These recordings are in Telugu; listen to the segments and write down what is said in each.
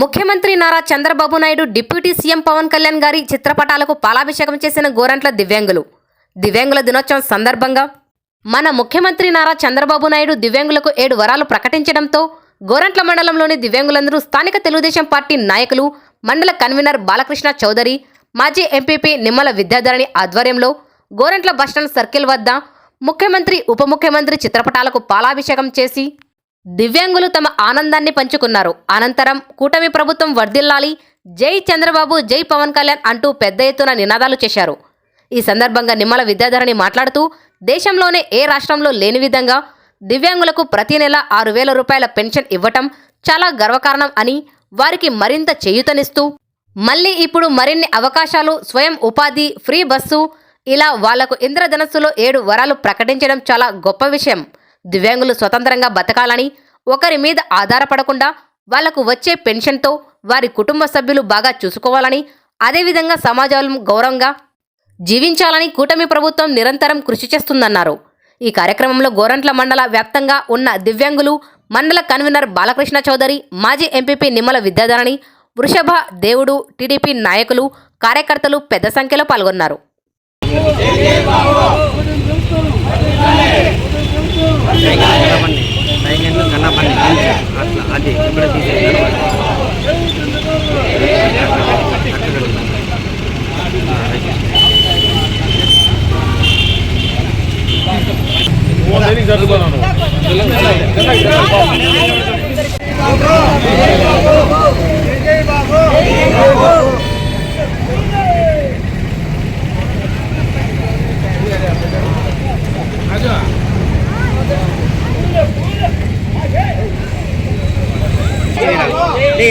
ముఖ్యమంత్రి నారా చంద్రబాబు నాయుడు డిప్యూటీ సీఎం పవన్ కళ్యాణ్ గారి చిత్రపటాలకు పాలాభిషేకం చేసిన గోరంట్ల దివ్యాంగుల దినోత్సవం సందర్భంగా మన ముఖ్యమంత్రి నారా చంద్రబాబు నాయుడు దివ్యాంగులకు 7 వరాలు ప్రకటించడంతో గోరంట్ల మండలంలోని దివ్యాంగులందరూ స్థానిక తెలుగుదేశం పార్టీ నాయకులు, మండల కన్వీనర్ బాలకృష్ణ చౌదరి, మాజీ ఎంపీపీ నిమ్మల విద్యాధరణి ఆధ్వర్యంలో గోరంట్ల బస్టాండ్ సర్కిల్ వద్ద ముఖ్యమంత్రి, ఉప ముఖ్యమంత్రి చిత్రపటాలకు పాలాభిషేకం చేసి దివ్యాంగులు తమ ఆనందాన్ని పంచుకున్నారు. అనంతరం కూటమి ప్రభుత్వం వర్ధిల్లాలి, జై చంద్రబాబు, జై పవన్ కళ్యాణ్ అంటూ పెద్ద ఎత్తున నినాదాలు చేశారు. ఈ సందర్భంగా నిమ్మల విద్యాధరణి మాట్లాడుతూ దేశంలోనే ఏ రాష్ట్రంలో లేని విధంగా దివ్యాంగులకు ప్రతి నెల 6,000 రూపాయల పెన్షన్ ఇవ్వటం చాలా గర్వకారణం అని, వారికి మరింత చేయూతనిస్తూ మళ్ళీ ఇప్పుడు మరిన్ని అవకాశాలు, స్వయం ఉపాధి, ఫ్రీ బస్సు, ఇలా వాళ్లకు ఇంద్రధనస్సులో 7 వరాలు ప్రకటించడం చాలా గొప్ప విషయం. దివ్యాంగులు స్వతంత్రంగా బతకాలని, ఒకరి మీద ఆధారపడకుండా వాళ్లకు వచ్చే పెన్షన్తో వారి కుటుంబ సభ్యులు బాగా చూసుకోవాలని, అదేవిధంగా సమాజంలో గౌరవంగా జీవించాలని కూటమి ప్రభుత్వం నిరంతరం కృషి చేస్తుందన్నారు. ఈ కార్యక్రమంలో గోరంట్ల మండల వ్యాప్తంగా ఉన్న దివ్యాంగులు, మండల కన్వీనర్ బాలకృష్ణ చౌదరి, మాజీ ఎంపీపీ నిమ్మల విద్యాధరణి, వృషభ, దేవుడు, టీడీపీ నాయకులు, కార్యకర్తలు పెద్ద సంఖ్యలో పాల్గొన్నారు.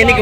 ఎన్నిక